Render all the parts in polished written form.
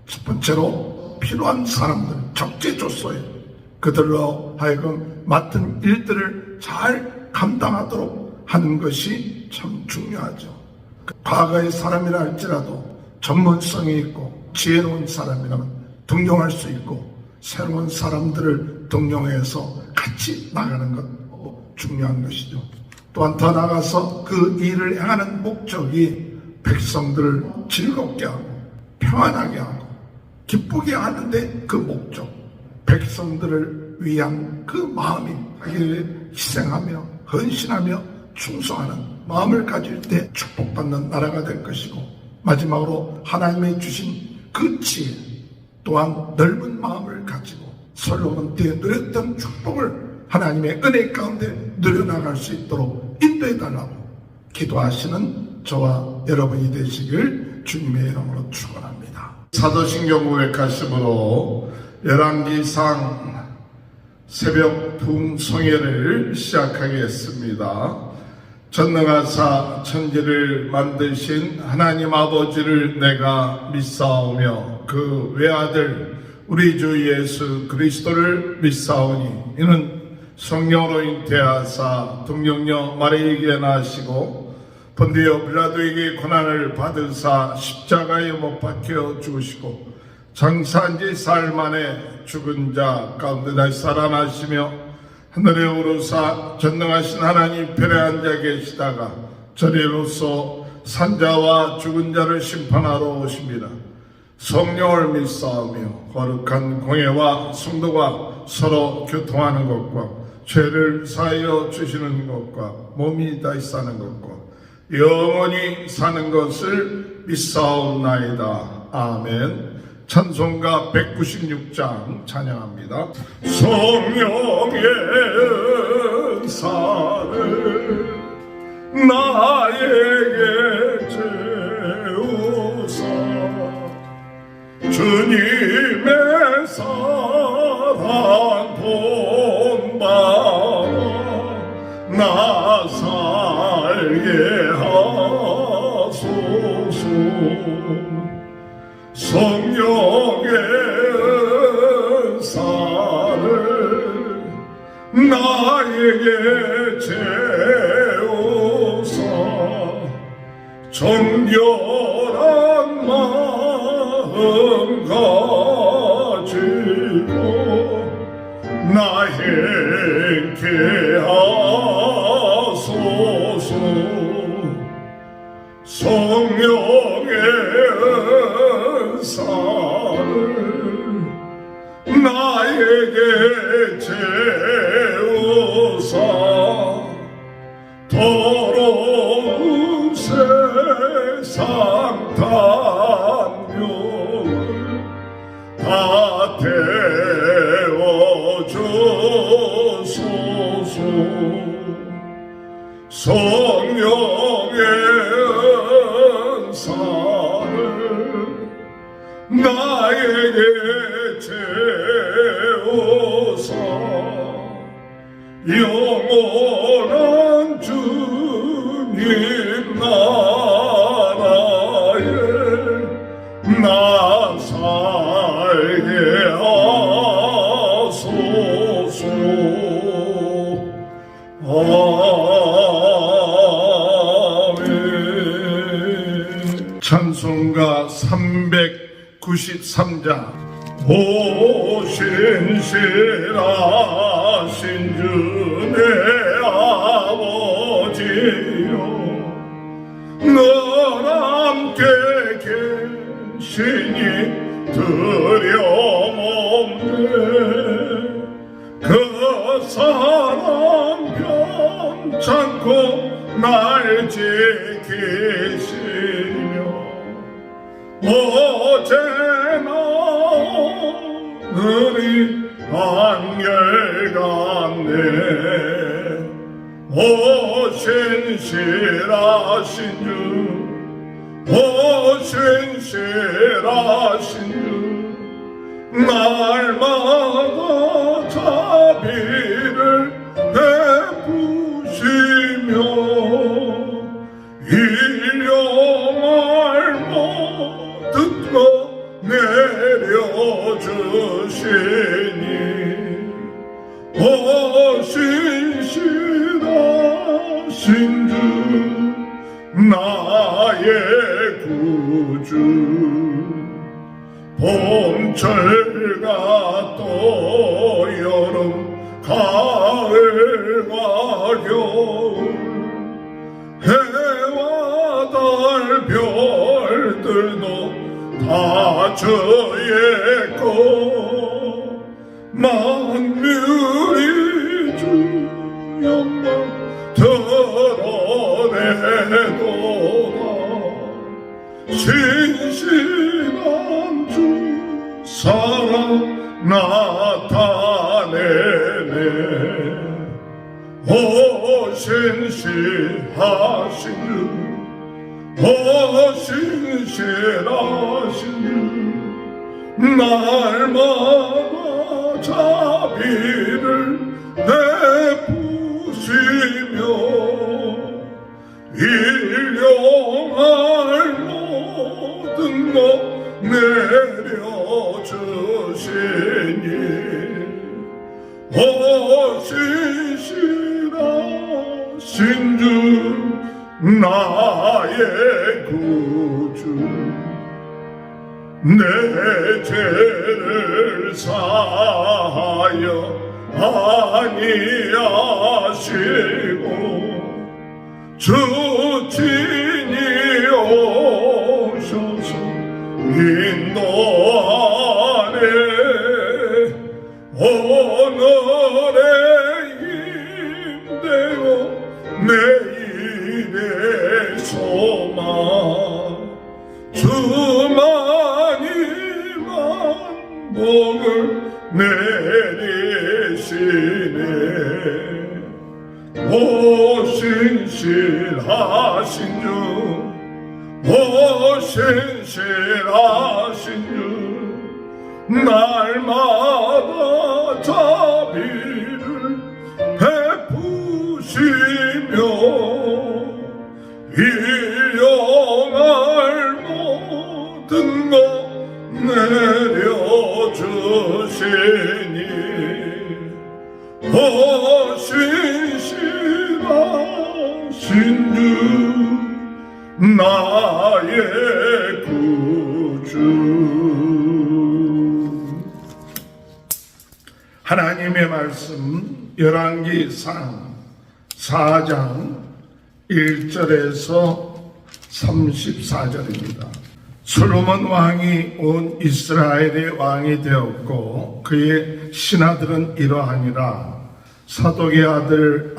첫 번째로 필요한 사람들 적재조소에 그들로 하여금 맡은 일들을 잘 감당하도록 하는 것이 참 중요하죠. 과거의 사람이라 할지라도 전문성이 있고 지혜로운 사람이라면 등용할 수 있고 새로운 사람들을 등용해서 같이 나가는 것 중요한 것이죠. 또한 더 나아가서 그 일을 행하는 목적이 백성들을 즐겁게 하고 평안하게 하고 기쁘게 하는데 그 목적, 백성들을 위한 그 마음이 자기를 희생하며 헌신하며 충성하는 마음을 가질 때 축복받는 나라가 될 것이고, 마지막으로 하나님이 주신 그 지혜 또한 넓은 마음을 가지고 솔로몬 때에 누렸던 축복을 하나님의 은혜 가운데 누려나갈 수 있도록 인도해달라고 기도하시는 저와 여러분이 되시길 주님의 이름으로 축원합니다. 사도신경 고백하심으로 열왕기상 새벽 부흥송회를 시작하겠습니다. 전능하사 천지를 만드신 하나님 아버지를 내가 믿사오며 그 외아들 우리 주 예수 그리스도를 믿사오니 이는 성령으로 잉태하사 동정녀 마리아에게 나시고 본디오 빌라도에게 고난을 받으사 십자가에 못 박혀 죽으시고 장사한 지 사흘 만에 죽은 자 가운데 다시 살아나시며 하늘에 오르사 전능하신 하나님 편에 앉아 계시다가 저리로서 산자와 죽은 자를 심판하러 오십니다. 성령을 믿사오며 거룩한 공예와 성도가 서로 교통하는 것과 죄를 사하여 주시는 것과 몸이 다시 사는 것과 영원히 사는 것을 믿사옵나이다. 아멘. 찬송가 196장 찬양합니다. 성령의 은사를 나에게 채우사 주님의 사랑 본받아 나 살게 하소서. 성령의 은사를 나에게 채우사 정결한 마음 가지고 나 행케 하소서. 성령의 은사를 나에게 채우사 더러운 세상 단명을 다 태워주소서. 성령의 은사를 나에게 채우사 영원한 주님 나라에 나 살게 하소서. 아멘. 찬송가 393장 오신실하신 주 내 아버지여 너 함께 계시니 두려움없네. 그 사랑 변찮고 날 지키시며 어제나 오늘이 한결같네. 오신실하신 주 오신실하신 주 날마다 자비를 베푸시며 일용할 모든 것 내 보여주시니 신실하신 주 나의 구주 봄철과 또 여름 가을과 겨울 해와 달 별들도 다 저의 것 만물이 주 영광 드러내도다 신실한 주 사랑 나타내네 신실하신 주 신실하신 주 날마다 자비를 베푸시며 일용할 모든 것 내려주시니 신실하신 주 나의 구주 내 죄를 사하여 아니하시고 주 친히 오셔서 인도하네 오늘의 힘되고 내일의 소망 주만이만 복을 내리시네 신실하신 주 신실하신 주 날마다 자비를 베푸시며 일용할 모든 것 내려주시니 신실하신 주 나의 구주 하나님의 말씀 열왕기상 4장 1절에서 34절입니다. 솔로몬 왕이 온 이스라엘의 왕이 되었고 그의 신하들은 이러하니라. 사독의 아들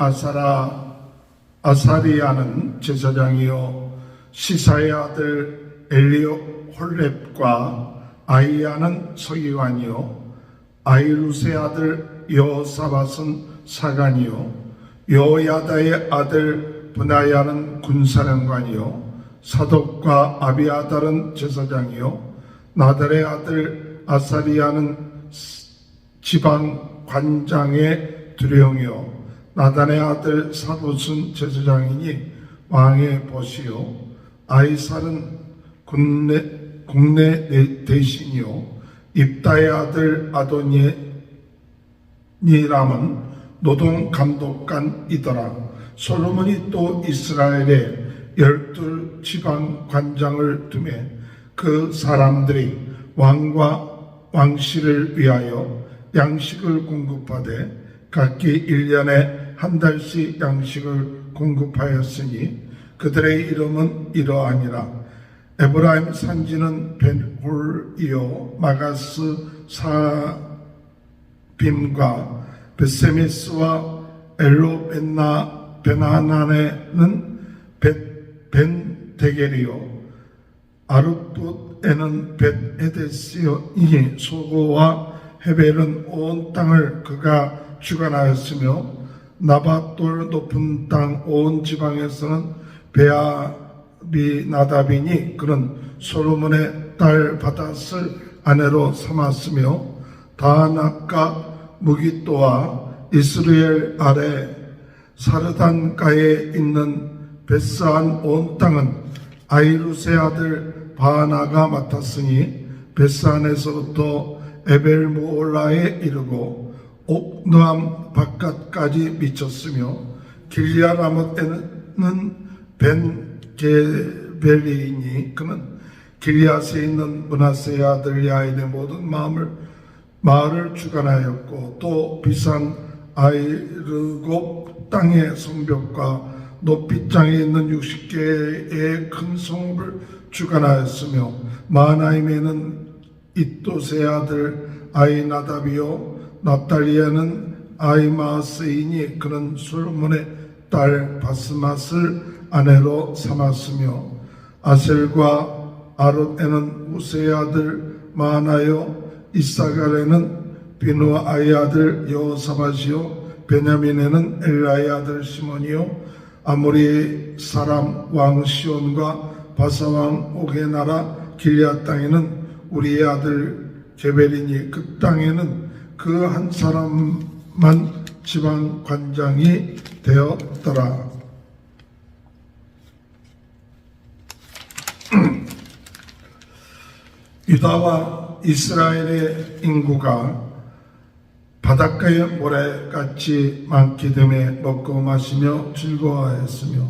아사리야는 제사장이요 시사의 아들 엘리홀렙과 아이야는 서기관이요 아이루스의 아들 여호사밧은 사관이요 여호야다의 아들 브나야는 군사령관이요 사독과 아비아달은 제사장이요 나달의 아들 아사리야는 지방 관장의 두령이요 나단의 아들 사봇은 제사장이니 왕의 보시요 아이살은 국내 대신이요 입다의 아들 아도니람은 노동 감독관이더라. 솔로몬이 또 이스라엘에 12지방 관장을 두매 그 사람들이 왕과 왕실을 위하여 양식을 공급하되 각기 1년에 한 달씩 양식을 공급하였으니 그들의 이름은 이러하니라. 에브라임 산지는 벤홀이요 마가스 사빔과 베세미스와 엘로벤나 베나나네는 벤데겔이요 아르붓에는 벳에데스이니 소고와 헤벨은 온 땅을 그가 주관하였으며 나밧돌 높은 땅 온 지방에서는 베아비나답이니 그는 솔로몬의 딸 바닷을 아내로 삼았으며 다낙과 무기또와 이스라엘 아래 사르단가에 있는 베스한 온 땅은 아이루스의 아들 바하나가 맡았으니 베산에서부터 에벨모올라에 이르고 옥노암 바깥까지 미쳤으며 길리아 라못에는 벤게벨리니 그는 길리앗에 있는 므낫세의 아들 야인의 모든 마을을 주관하였고 또 비산 아이르곱 땅의 성벽과 높이 땅에 있는 60개의 큰 성읍을 주관하였으며 마하나임에는 이또세 아들 아이나답이요 납달리에는 아이마스이니 그는 솔로몬의 딸 바스맛을 아내로 삼았으며 아셀과 아롯에는 우세의 아들 마하나요 이사갈에는 비누아의 아들 여호사밧이요 베냐민에는 엘라의 아들 시몬이요 아모리 사람 왕 시온과 바사왕 옥의 나라 길리앗 땅에는 우리의 아들 게벨이니 그 땅에는 그 한 사람만 지방 관장이 되었더라. 유다와 이스라엘의 인구가 바닷가의 모래같이 많기 때문에 먹고 마시며 즐거워하였으며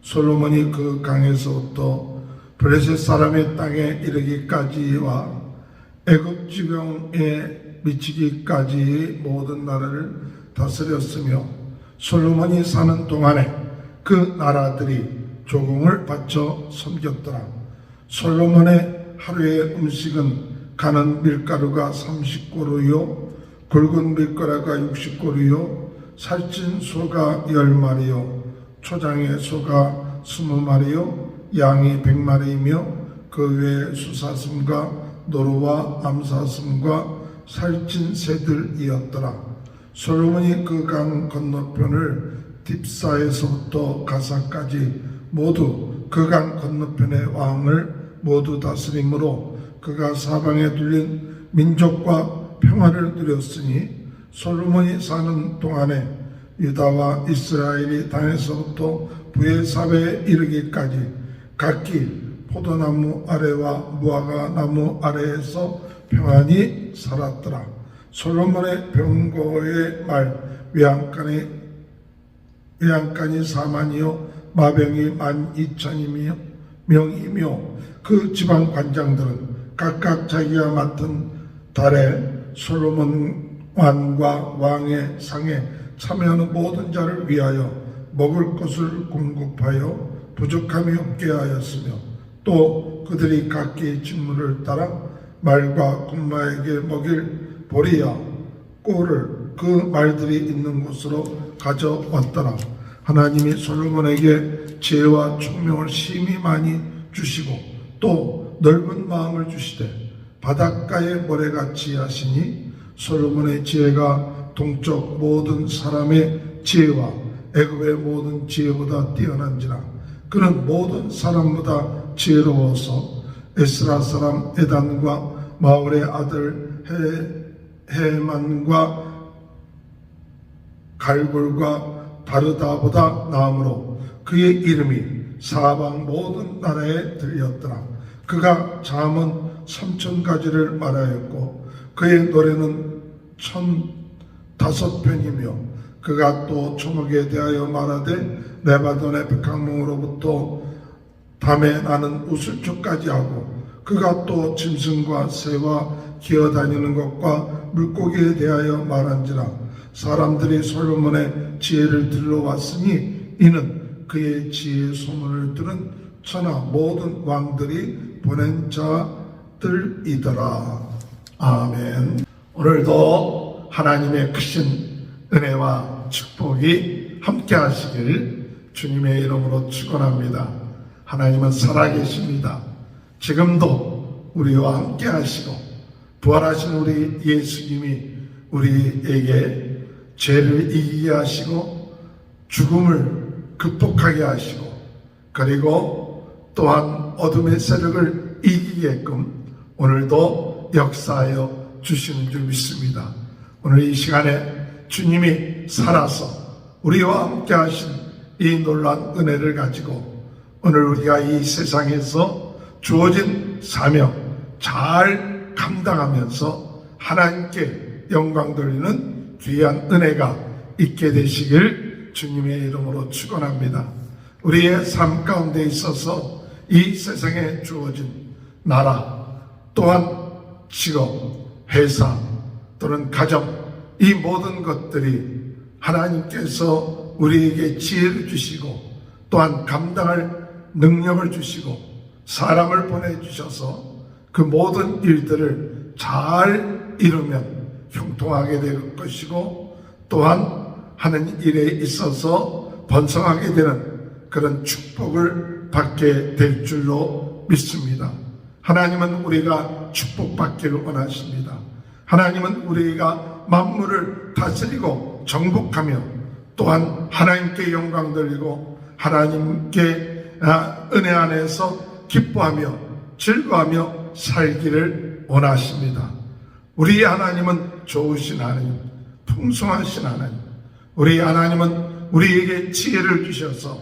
솔로몬이 그 강에서부터 블레셋 사람의 땅에 이르기까지와 애굽 지경에 미치기까지 모든 나라를 다스렸으며 솔로몬이 사는 동안에 그 나라들이 조공을 바쳐 섬겼더라. 솔로몬의 하루의 음식은 가는 밀가루가 30고루요 굵은 밀가루가 60고루요 살찐 소가 10마리요 초장의 소가 20마리요 양이 100마리이며 그 외에 수사슴과 노루와 암사슴과 살찐 새들이었더라. 솔로몬이 그 강 건너편을 딥사에서부터 가사까지 모두 그 강 건너편의 왕을 모두 다스림으로 그가 사방에 둘린 민족과 평화를 누렸으니 솔로몬이 사는 동안에 유다와 이스라엘이 땅에서부터 브에사베에 이르기까지 각기 포도나무 아래와 무화과 나무 아래에서 평안히 살았더라. 솔로몬의 병거의 말 외양간이 4만이요 마병이 12,000명이며 그 지방 관장들은 각각 자기가 맡은 달에 솔로몬 왕과 왕의 상에 참여하는 모든 자를 위하여 먹을 것을 공급하여 부족함이 없게 하였으며 또 그들이 각기 직무를 따라 말과 굶마에게 먹일 보리와 꼴을 그 말들이 있는 곳으로 가져왔더라. 하나님이 솔로몬에게 지혜와 총명을 심히 많이 주시고 또 넓은 마음을 주시되 바닷가의 모래같이 하시니 솔로몬의 지혜가 동쪽 모든 사람의 지혜와 애굽의 모든 지혜보다 뛰어난지라. 그는 모든 사람보다 지혜로워서 에스라 사람 에단과 마올의 아들 헤만과 갈골과 바르다보다 나음으로 그의 이름이 사방 모든 나라에 들렸더라. 그가 잠언 3,000가지를 말하였고 그의 노래는 1,005편이며 그가 또 초목에 대하여 말하되 레바논의 백항목으로부터 밤에 나는 우슬초까지 하고 그가 또 짐승과 새와 기어다니는 것과 물고기에 대하여 말한지라. 사람들이 솔로몬의 지혜를 들러왔으니 이는 그의 지혜의 소문을 들은 천하 모든 왕들이 보낸 자들이더라. 아멘. 오늘도 하나님의 크신 은혜와 축복이 함께 하시길 주님의 이름으로 축원합니다. 하나님은 살아계십니다. 지금도 우리와 함께 하시고 부활하신 우리 예수님이 우리에게 죄를 이기게 하시고 죽음을 극복하게 하시고 그리고 또한 어둠의 세력을 이기게끔 오늘도 역사하여 주시는 줄 믿습니다. 오늘 이 시간에 주님이 살아서 우리와 함께 하신 이 놀라운 은혜를 가지고 오늘 우리가 이 세상에서 주어진 사명 잘 감당하면서 하나님께 영광 돌리는 귀한 은혜가 있게 되시길 주님의 이름으로 축원합니다. 우리의 삶 가운데 있어서 이 세상에 주어진 나라, 또한 직업, 회사 또는 가정, 이 모든 것들이 하나님께서 우리에게 지혜를 주시고 또한 감당할 능력을 주시고 사람을 보내주셔서 그 모든 일들을 잘 이루면 형통하게 될 것이고 또한 하는 일에 있어서 번성하게 되는 그런 축복을 받게 될 줄로 믿습니다. 하나님은 우리가 축복받기를 원하십니다. 하나님은 우리가 만물을 다스리고 정복하며 또한 하나님께 영광 돌리고 하나님께 은혜 안에서 기뻐하며 즐거워하며 살기를 원하십니다. 우리 하나님은 좋으신 하나님, 풍성하신 하나님, 우리 하나님은 우리에게 지혜를 주셔서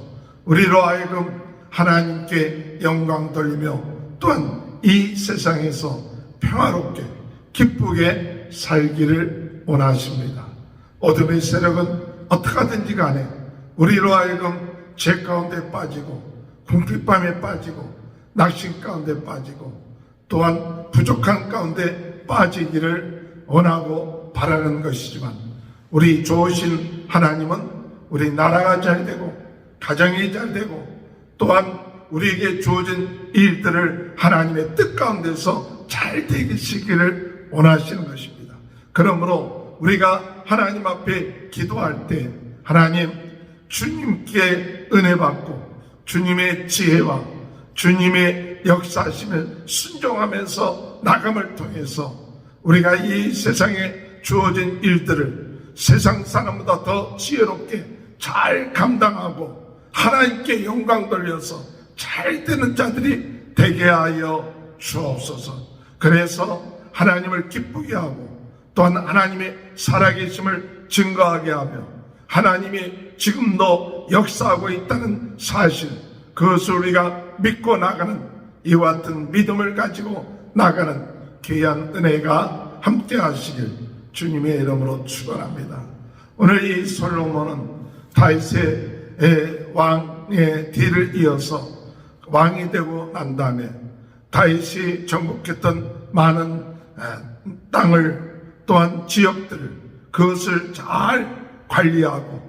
우리로 하여금 하나님께 영광 돌리며 또한 이 세상에서 평화롭게 기쁘게 살기를 원하십니다. 어둠의 세력은 어떻게든지 간에 우리로 하여금 죄 가운데 빠지고 궁핍함에 빠지고 낙심 가운데 빠지고 또한 부족한 가운데 빠지기를 원하고 바라는 것이지만 우리 좋으신 하나님은 우리 나라가 잘 되고 가정이 잘 되고 또한 우리에게 주어진 일들을 하나님의 뜻 가운데서 잘 되시기를 원하시는 것입니다. 그러므로 우리가 하나님 앞에 기도할 때 하나님 주님께 은혜 받고 주님의 지혜와 주님의 역사하심을 순종하면서 나감을 통해서 우리가 이 세상에 주어진 일들을 세상 사람보다 더 지혜롭게 잘 감당하고 하나님께 영광 돌려서 잘 되는 자들이 되게 하여 주옵소서. 그래서 하나님을 기쁘게 하고 또한 하나님의 살아계심을 증거하게 하며 하나님이 지금도 역사하고 있다는 사실, 그것을 우리가 믿고 나가는 이와 같은 믿음을 가지고 나가는 귀한 은혜가 함께 하시길 주님의 이름으로 축원합니다. 오늘 이 솔로몬은 다윗의 왕의 뒤를 이어서 왕이 되고 난 다음에 다윗이 정복했던 많은 땅을 또한 지역들을 그것을 잘 관리하고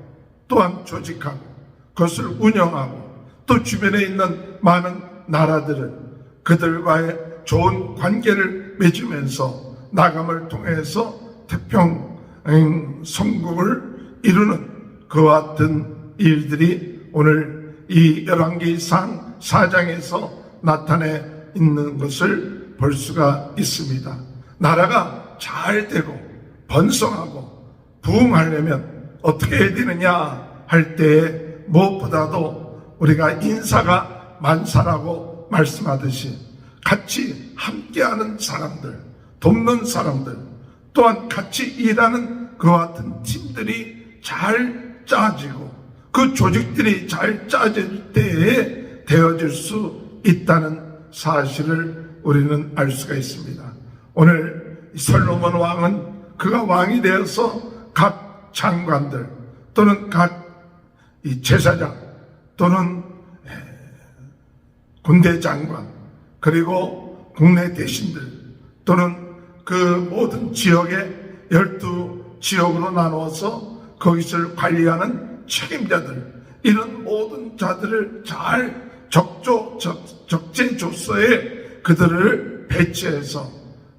또한 조직하고 그것을 운영하고 또 주변에 있는 많은 나라들을 그들과의 좋은 관계를 맺으면서 나감을 통해서 태평 성국을 이루는 그와 같은 일들이 오늘 이 열왕기상 4장에서 나타내 있는 것을 볼 수가 있습니다. 나라가 잘 되고 번성하고 부흥하려면 어떻게 해야 되느냐 할 때에 무엇보다도 우리가 인사가 만사라고 말씀하듯이 같이 함께하는 사람들, 돕는 사람들, 또한 같이 일하는 그와 같은 팀들이 잘 짜지고 그 조직들이 잘 짜질 때에 되어질 수 있다는 사실을 우리는 알 수가 있습니다. 오늘 솔로몬 왕은 그가 왕이 되어서 각 장관들 또는 각 제사장 또는 군대 장관 그리고 국내 대신들 또는 그 모든 지역에 12지역으로 나누어서 거기서 관리하는 책임자들, 이런 모든 자들을 잘 적재조서에 그들을 배치해서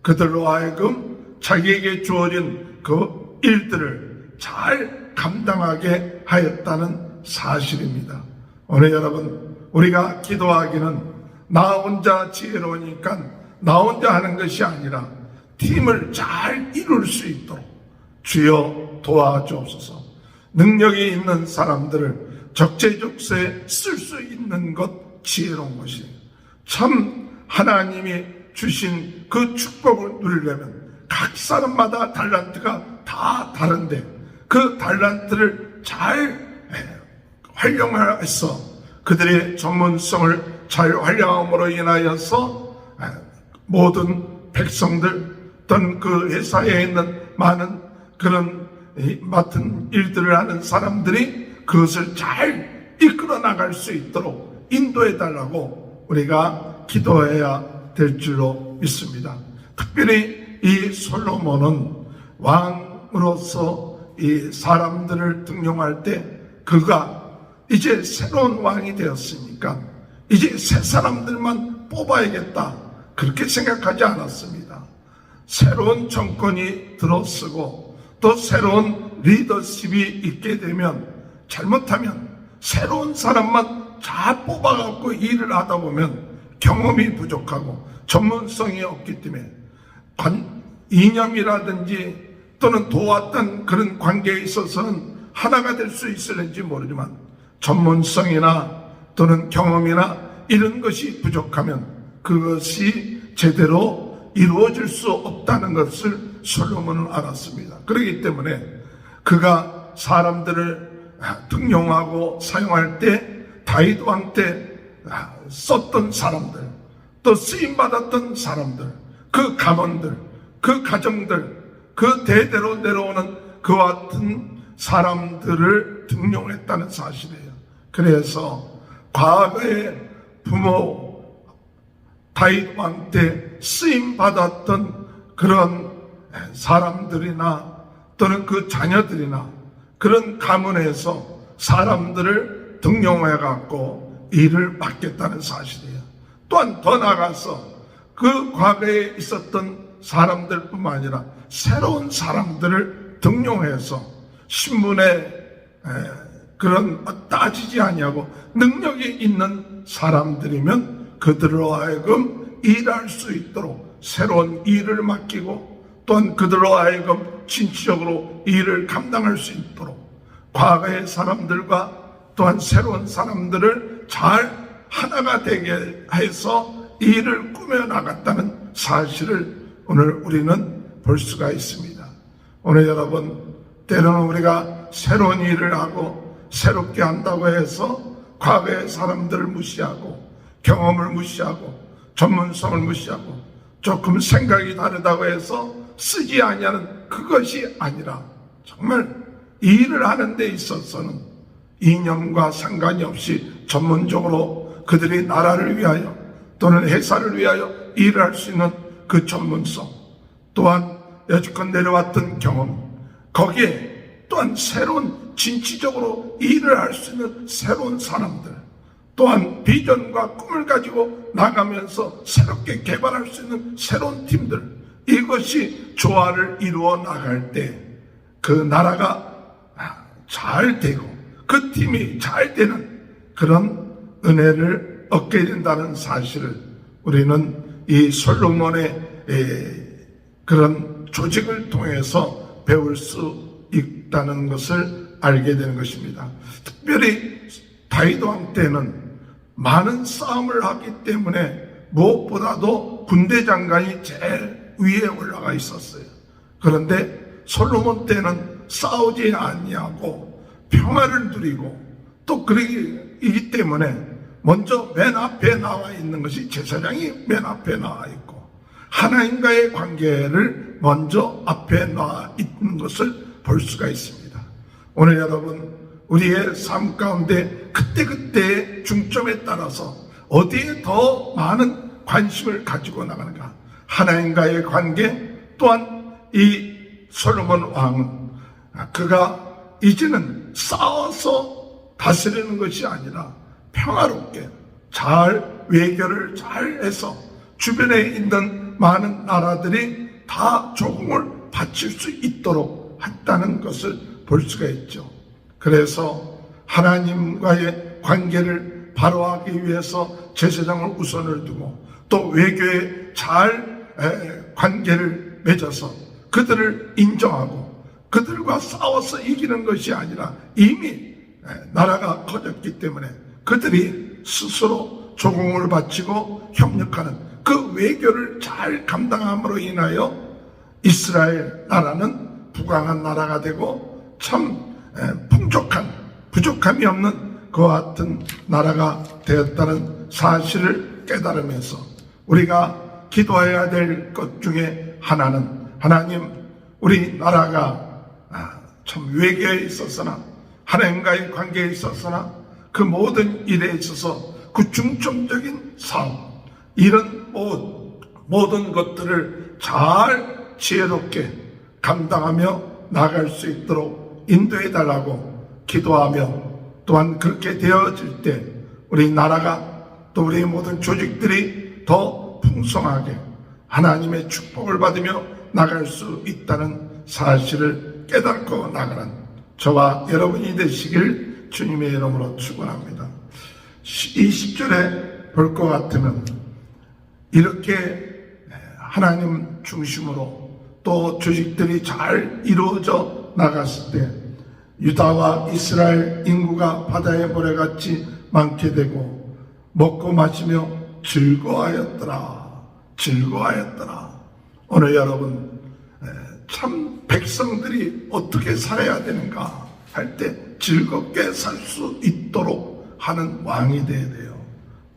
그들로 하여금 자기에게 주어진 그 일들을 잘 감당하게 하였다는 사실입니다. 오늘 여러분, 우리가 기도하기는 나 혼자 지혜로우니까 나 혼자 하는 것이 아니라 팀을 잘 이룰 수 있도록 주여 도와주옵소서. 능력이 있는 사람들을 적재적소에 쓸 수 있는 것 지혜로운 것이에요. 참 하나님이 주신 그 축복을 누리려면 각 사람마다 달란트가 다 다른데 그 달란트를 잘 활용해서 그들의 전문성을 잘 활용함으로 인하여서 모든 백성들 또는 그 회사에 있는 많은 그런 맡은 일들을 하는 사람들이 그것을 잘 이끌어 나갈 수 있도록 인도해 달라고 우리가 기도해야 될 줄로 믿습니다. 특별히 이 솔로몬은 왕으로서 이 사람들을 등용할 때 그가 이제 새로운 왕이 되었으니까 이제 새 사람들만 뽑아야겠다 그렇게 생각하지 않았습니다. 새로운 정권이 들어서고 또 새로운 리더십이 있게 되면 잘못하면 새로운 사람만 잘 뽑아갖고 일을 하다 보면 경험이 부족하고 전문성이 없기 때문에 이념이라든지 또는 도왔던 그런 관계에 있어서는 하나가 될 수 있을는지 모르지만 전문성이나 또는 경험이나 이런 것이 부족하면 그것이 제대로 이루어질 수 없다는 것을 솔로몬은 알았습니다. 그렇기 때문에 그가 사람들을 등용하고 사용할 때 다윗 왕 때 썼던 사람들 또 쓰임받았던 사람들 그 가문들 그 가정들 그 대대로 내려오는 그와 같은 사람들을 등용했다는 사실이에요. 그래서 과거의 부모 다윗 왕 때 쓰임받았던 그런 사람들이나 또는 그 자녀들이나 그런 가문에서 사람들을 등용해 갖고 일을 맡겠다는 사실이에요. 또한 더 나아가서 그 과거에 있었던 사람들뿐만 아니라 새로운 사람들을 등용해서 신분에 그런 따지지 아니하고 능력이 있는 사람들이면 그들로 하여금 일할 수 있도록 새로운 일을 맡기고 또한 그들로 하여금 진취적으로 일을 감당할 수 있도록 과거의 사람들과 또한 새로운 사람들을 잘 하나가 되게 해서 일을 꾸며나갔다는 사실을 오늘 우리는 볼 수가 있습니다. 오늘 여러분 때로는 우리가 새로운 일을 하고 새롭게 한다고 해서 과거의 사람들을 무시하고 경험을 무시하고 전문성을 무시하고 조금 생각이 다르다고 해서 쓰지 아니하는 그것이 아니라 정말 일을 하는 데 있어서는 이념과 상관이 없이 전문적으로 그들이 나라를 위하여 또는 회사를 위하여 일을 할 수 있는 그 전문성 또한 여지껏 내려왔던 경험 거기에 또한 새로운 진취적으로 일을 할 수 있는 새로운 사람들 또한 비전과 꿈을 가지고 나가면서 새롭게 개발할 수 있는 새로운 팀들 이것이 조화를 이루어 나갈 때 그 나라가 잘 되고 그 팀이 잘 되는 그런 은혜를 얻게 된다는 사실을 우리는 이 솔로몬의 그런 조직을 통해서 배울 수 있다는 것을 알게 되는 것입니다. 특별히 다윗 왕 때는 많은 싸움을 하기 때문에 무엇보다도 군대 장관이 제일 위에 올라가 있었어요. 그런데 솔로몬 때는 싸우지 아니하고 평화를 누리고 또 그러기 때문에 먼저 맨 앞에 나와 있는 것이 제사장이 맨 앞에 나와 있고 하나님과의 관계를 먼저 앞에 나와 있는 것을 볼 수가 있습니다. 오늘 여러분 우리의 삶 가운데 그때그때의 중점에 따라서 어디에 더 많은 관심을 가지고 나가는가 하나님과의 관계 또한 이 솔로몬 왕은 그가 이제는 싸워서 다스리는 것이 아니라 평화롭게 잘 외교를 잘 해서 주변에 있는 많은 나라들이 다 조공을 바칠 수 있도록 했다는 것을 볼 수가 있죠. 그래서 하나님과의 관계를 바로하기 위해서 제사장을 우선을 두고 또 외교에 잘 관계를 맺어서 그들을 인정하고 그들과 싸워서 이기는 것이 아니라 이미 나라가 커졌기 때문에 그들이 스스로 조공을 바치고 협력하는 그 외교를 잘 감당함으로 인하여 이스라엘 나라는 부강한 나라가 되고 참 부족함이 없는 그와 같은 나라가 되었다는 사실을 깨달으면서 우리가 기도해야 될 것 중에 하나는 하나님, 우리 나라가 참 외교에 있어서나 하나님과의 관계에 있어서나 그 모든 일에 있어서 그 중점적인 사업, 이런 모든 것들을 잘 지혜롭게 감당하며 나갈 수 있도록 인도해 달라고 기도하며, 또한 그렇게 되어질 때 우리 나라가 또 우리 모든 조직들이 더 풍성하게 하나님의 축복을 받으며 나갈 수 있다는 사실을 깨닫고 나가는 저와 여러분이 되시길 주님의 이름으로 축원합니다. 이 10절에 볼 것 같으면 이렇게 하나님 중심으로 또 조직들이 잘 이루어져 나갔을 때 유다와 이스라엘 인구가 바다의 모래같이 많게 되고 먹고 마시며 즐거워하였더라. 오늘 여러분, 참 백성들이 어떻게 살아야 되는가 할 때 즐겁게 살 수 있도록 하는 왕이 되어야 돼요.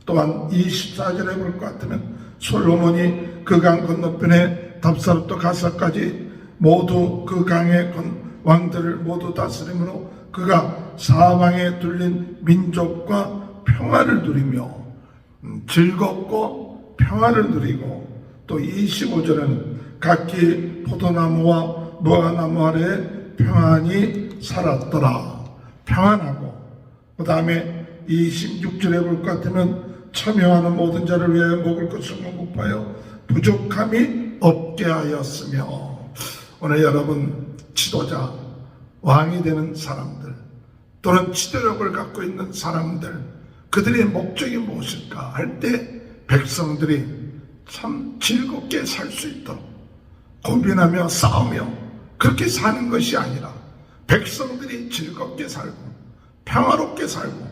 또한 24절에 볼 것 같으면 솔로몬이 그 강 건너편에 답사롯도 가사까지 모두 그 강의 왕들을 모두 다스림으로 그가 사방에 둘린 민족과 평화를 누리며 즐겁고 평화를 누리고, 또 25절은 각기 포도나무와 무화과나무 아래 평안히 살았더라. 평안하고, 그 다음에 26절에 볼 것 같으면 참여하는 모든 자를 위하여 먹을 것을 공급하여 부족함이 없게 하였으며. 오늘 여러분, 지도자, 왕이 되는 사람들 또는 지도력을 갖고 있는 사람들, 그들의 목적이 무엇일까 할 때 백성들이 참 즐겁게 살 수 있도록 고민하며 싸우며 그렇게 사는 것이 아니라 백성들이 즐겁게 살고 평화롭게 살고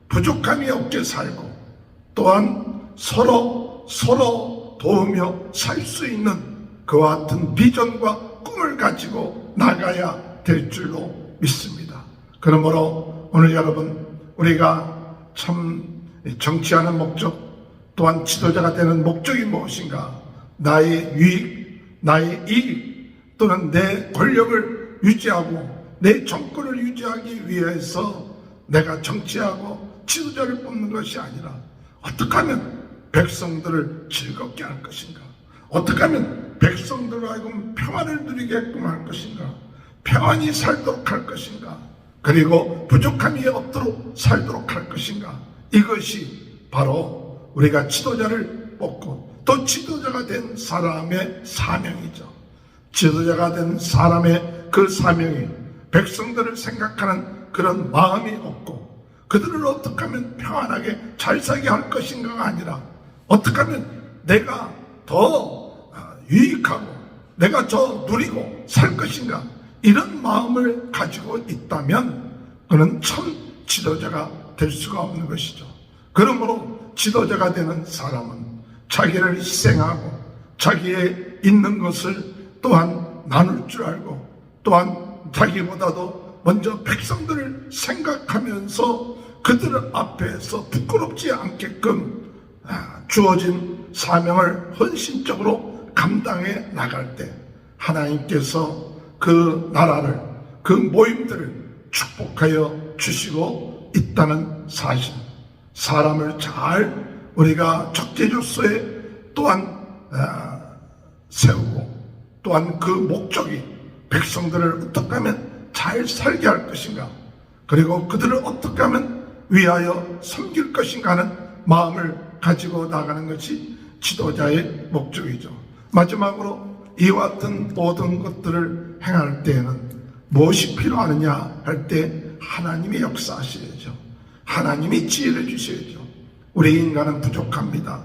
부족함이 없게 살고, 또한 서로 도우며 살 수 있는 그와 같은 비전과 꿈을 가지고 나가야 될 줄로 믿습니다. 그러므로 오늘 여러분, 우리가 참 정치하는 목적, 또한 지도자가 되는 목적이 무엇인가? 나의 유익, 나의 이익, 또는 내 권력을 유지하고 내 정권을 유지하기 위해서 내가 정치하고 지도자를 뽑는 것이 아니라 어떻게 하면 백성들을 즐겁게 할 것인가? 어떻게 하면 백성들로 하여금 평안을 누리게끔 할 것인가? 평안히 살도록 할 것인가? 그리고 부족함이 없도록 살도록 할 것인가? 이것이 바로 우리가 지도자를 뽑고 또 지도자가 된 사람의 사명이죠. 지도자가 된 사람의 그 사명이 백성들을 생각하는 그런 마음이 없고 그들을 어떻게 하면 평안하게 잘 살게 할 것인가가 아니라 어떻게 하면 내가 더 유익하고 내가 더 누리고 살 것인가, 이런 마음을 가지고 있다면 그는 참 지도자가 될 수가 없는 것이죠. 그러므로 지도자가 되는 사람은 자기를 희생하고 자기의 있는 것을 또한 나눌 줄 알고, 또한 자기보다도 먼저 백성들을 생각하면서 그들 앞에서 부끄럽지 않게끔 주어진 사명을 헌신적으로 감당해 나갈 때 하나님께서 그 나라를, 그 모임들을 축복하여 주시고 있다는 사실, 사람을 잘 우리가 적재조서에 또한 세우고, 또한 그 목적이 백성들을 어떻게 하면 잘 살게 할 것인가, 그리고 그들을 어떻게 하면 위하여 섬길 것인가 하는 마음을 가지고 나가는 것이 지도자의 목적이죠. 마지막으로 이와 같은 모든 것들을 행할 때에는 무엇이 필요하느냐 할 때 하나님이 역사하셔야죠. 하나님이 지혜를 주셔야죠. 우리 인간은 부족합니다.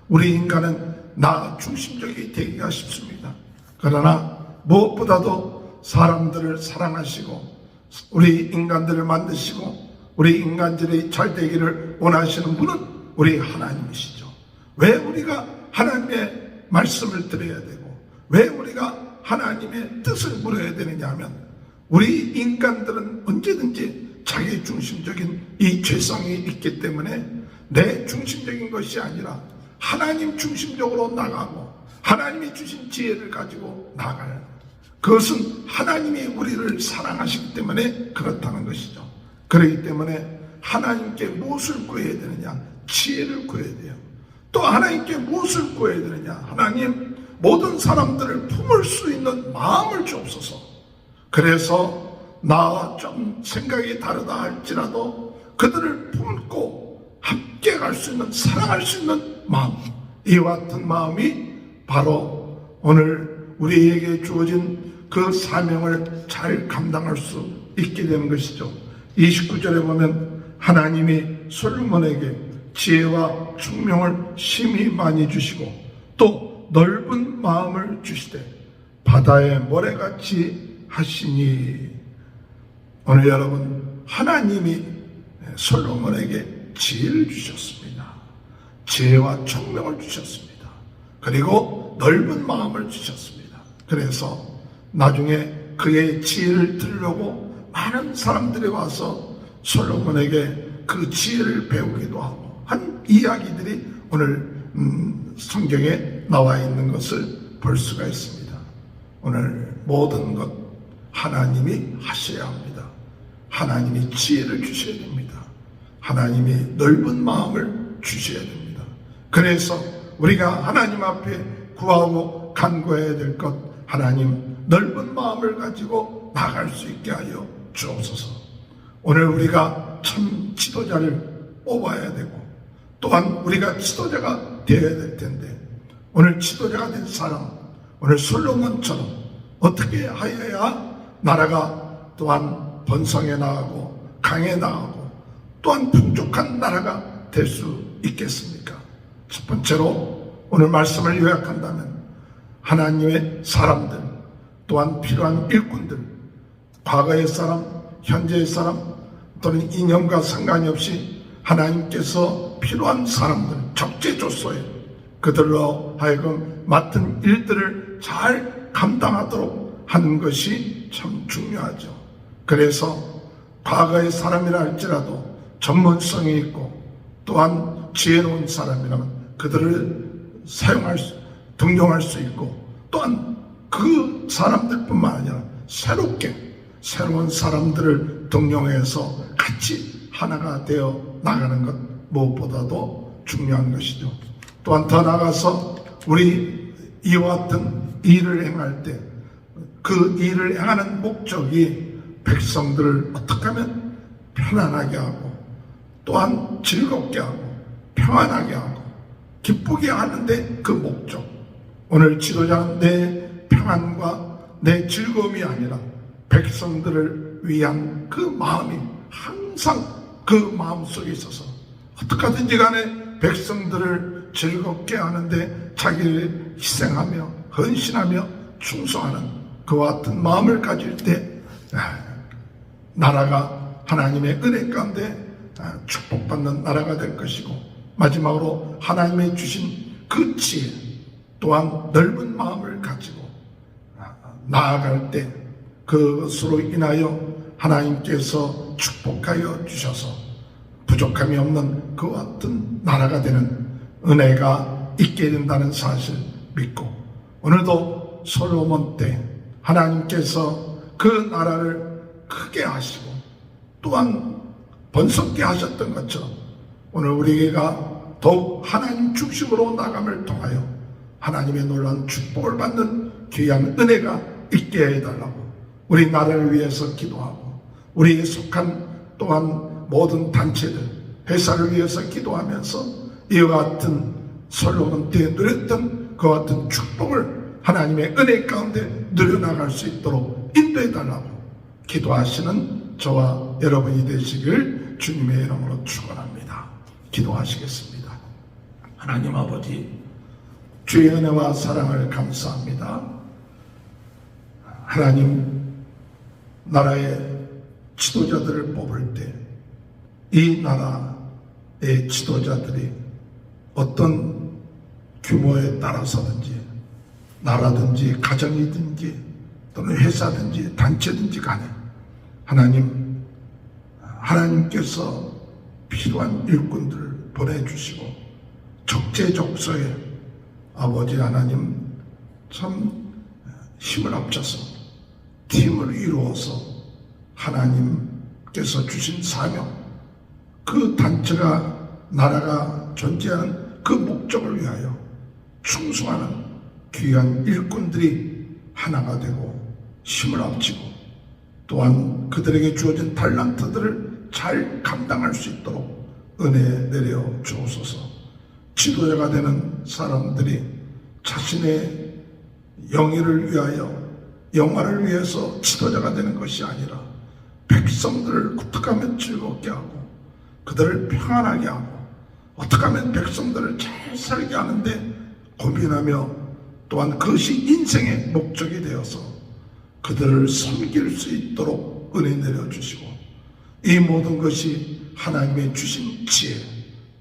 우리 인간은 나 중심적이 되기가 쉽습니다. 그러나 무엇보다도 사람들을 사랑하시고 우리 인간들을 만드시고 우리 인간들이 잘 되기를 원하시는 분은 우리 하나님이시죠. 왜 우리가 하나님의 말씀을 들어야 되고 왜 우리가 하나님의 뜻을 물어야 되느냐 하면, 우리 인간들은 언제든지 자기 중심적인 이 죄성이 있기 때문에 내 중심적인 것이 아니라 하나님 중심적으로 나가고 하나님이 주신 지혜를 가지고 나아가는, 그것은 하나님이 우리를 사랑하시기 때문에 그렇다는 것이죠. 그렇기 때문에 하나님께 무엇을 구해야 되느냐? 지혜를 구해야 돼요. 또 하나님께 무엇을 구해야 되느냐? 하나님, 모든 사람들을 품을 수 있는 마음을 주옵소서. 그래서 나와 좀 생각이 다르다 할지라도 그들을 품고 함께 갈 수 있는, 사랑할 수 있는 마음, 이와 같은 마음이 바로 오늘 우리에게 주어진 그 사명을 잘 감당할 수 있게 되는 것이죠. 29절에 보면 하나님이 솔로몬에게 지혜와 총명을 심히 많이 주시고 또 넓은 마음을 주시되 바다의 모래같이 하시니, 오늘 여러분, 하나님이 솔로몬에게 지혜를 주셨습니다. 지혜와 총명을 주셨습니다. 그리고 넓은 마음을 주셨습니다. 그래서 나중에 그의 지혜를 들으려고 많은 사람들이 와서 솔로몬에게 그 지혜를 배우기도 하고 한 이야기들이 오늘 성경에 나와 있는 것을 볼 수가 있습니다. 오늘 모든 것 하나님이 하셔야 합니다. 하나님이 지혜를 주셔야 됩니다. 하나님이 넓은 마음을 주셔야 됩니다. 그래서 우리가 하나님 앞에 구하고 간구해야 될 것, 하나님 넓은 마음을 가지고 나갈 수 있게 하여 주옵소서. 오늘 우리가 참 지도자를 뽑아야 되고 또한 우리가 지도자가 되어야 될 텐데, 오늘 지도자가 된 사람, 오늘 솔로몬처럼 어떻게 하여야 나라가 또한 번성해 나가고 강해 나가고 또한 풍족한 나라가 될 수 있겠습니까? 첫 번째로 오늘 말씀을 요약한다면 하나님의 사람들, 또한 필요한 일꾼들, 과거의 사람, 현재의 사람, 또는 이념과 상관이 없이 하나님께서 필요한 사람들, 적재조소에 그들로 하여금 맡은 일들을 잘 감당하도록 하는 것이 참 중요하죠. 그래서 과거의 사람이라 할지라도 전문성이 있고 또한 지혜로운 사람이라면 그들을 등용할 수 있고, 또한 그 사람들뿐만 아니라 새로운 사람들을 등용해서 같이 하나가 되어 나가는 것 무엇보다도 중요한 것이죠. 또한 더 나아가서 우리 이와 같은 일을 행할 때 그 일을 행하는 목적이 백성들을 어떻게 하면 편안하게 하고 또한 즐겁게 하고 평안하게 하고 기쁘게 하는데 그 목적, 오늘 지도자는 내 평안과 내 즐거움이 아니라 백성들을 위한 그 마음이 항상 그 마음속에 있어서 어떻게 하든지 간에 백성들을 즐겁게 하는데 자기를 희생하며 헌신하며 충성하는 그와 같은 마음을 가질 때 나라가 하나님의 은혜 가운데 축복받는 나라가 될 것이고, 마지막으로 하나님의 주신 그 지혜 또한 넓은 마음을 가지고 나아갈 때 그것으로 인하여 하나님께서 축복하여 주셔서 부족함이 없는 그와 같은 나라가 되는 은혜가 있게 된다는 사실 믿고, 오늘도 솔로몬 때 하나님께서 그 나라를 크게 하시고 또한 번성케 하셨던 것처럼 오늘 우리가 더욱 하나님 중심으로 나감을 통하여 하나님의 놀라운 축복을 받는 귀한 은혜가 있게 해달라고 우리 나라를 위해서 기도하고, 우리에 속한 또한 모든 단체들, 회사를 위해서 기도하면서 이와 같은 솔로몬 때 누렸던 그와 같은 축복을 하나님의 은혜 가운데 누려나갈 수 있도록 인도해달라고 기도하시는 저와 여러분이 되시길 주님의 이름으로 축원합니다. 기도하시겠습니다. 하나님 아버지, 주의 은혜와 사랑을 감사합니다. 하나님, 나라의 지도자들을 뽑을 때 이 나라의 지도자들이 어떤 규모에 따라서든지 나라든지 가정이든지 또는 회사든지 단체든지 간에 하나님께서 필요한 일꾼들을 보내주시고 적재적소에 아버지 하나님 참 힘을 합쳐서 팀을 이루어서 하나님께서 주신 사명, 그 단체가 나라가 존재하는 그 목적을 위하여 충성하는 귀한 일꾼들이 하나가 되고 힘을 합치고 또한 그들에게 주어진 달란트들을 잘 감당할 수 있도록 은혜 내려 주옵소서. 지도자가 되는 사람들이 자신의 영예를 위하여 영화를 위해서 지도자가 되는 것이 아니라 백성들을 어떻게 하면 즐겁게 하고 그들을 평안하게 하고 어떻게 하면 백성들을 잘 살게 하는데 고민하며 또한 그것이 인생의 목적이 되어서 그들을 섬길 수 있도록 은혜 내려주시고 이 모든 것이 하나님의 주신 지혜,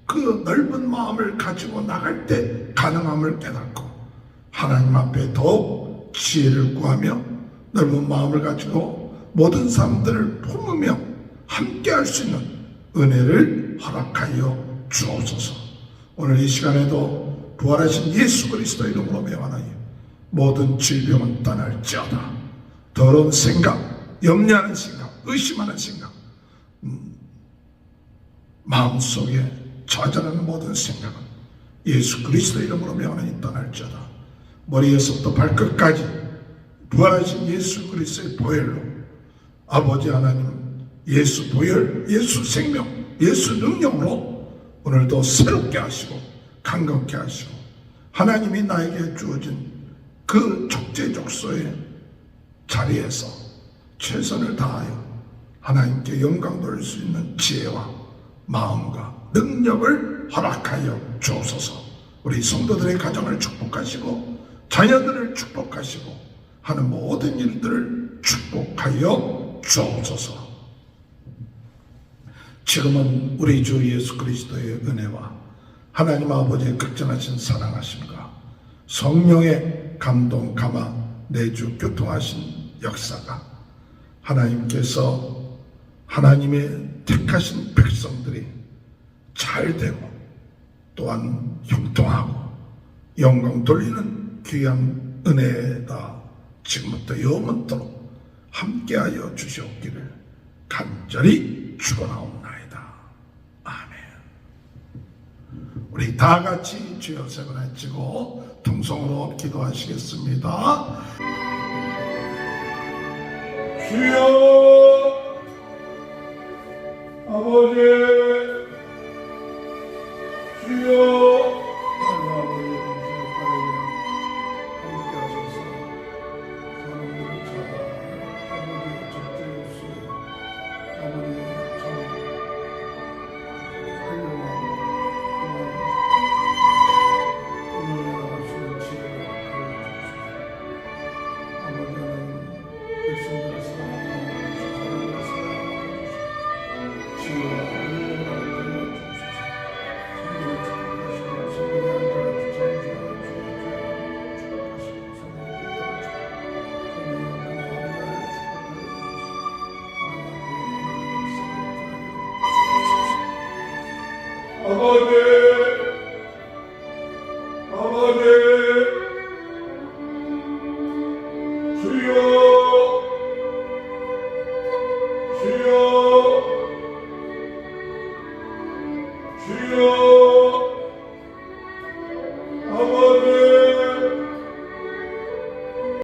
그 넓은 마음을 가지고 나갈 때 가능함을 깨닫고 하나님 앞에 더욱 지혜를 구하며 넓은 마음을 가지고 모든 사람들을 품으며 함께 할 수 있는 은혜를 허락하여 주옵소서. 오늘 이 시간에도 부활하신 예수 그리스도 이름으로 명하나니 모든 질병은 떠날지어다. 더러운 생각, 염려하는 생각, 의심하는 생각, 마음속에 좌절하는 모든 생각은 예수 그리스도 이름으로 명하나니 떠날지어다. 머리에서부터 발끝까지 부활하신 예수 그리스도의 보혈로 아버지 하나님 예수 보혈, 예수 생명, 예수 능력으로 오늘도 새롭게 하시고 강건케 하시고 하나님이 나에게 주어진 그 족제족소의 자리에서 최선을 다하여 하나님께 영광 돌릴 수 있는 지혜와 마음과 능력을 허락하여 주옵소서. 우리 성도들의 가정을 축복하시고 자녀들을 축복하시고 하는 모든 일들을 축복하여 주옵소서. 지금은 우리 주 예수 그리스도의 은혜와 하나님 아버지의 극전하신 사랑하심과 성령의 감동 감화 내주 교통하신 역사가 하나님께서 하나님의 택하신 백성들이 잘 되고 또한 형통하고 영광 돌리는 귀한 은혜가 지금부터 영원토록 함께하여 주시옵기를 간절히 축원하옵나이다. 아멘. 우리 다 같이 주여 세 번 외치고 통성으로 기도하시겠습니다. 주여 아버지, 주여 아버지 함께 하셔서 사람들을 찾아 아버지의 적재로서의 아버지의 참 훌륭하고 또한 은혜할 수 있는 지혜를 가르쳐주시고 아버지는 백성들의 사랑을 사랑을 사랑하시고 지혜와 은혜를 알려주시고 성령을 축복하시고 성령의 안전을 주장주시고 축복하시고 성령의 아버지, 아버지, 주여.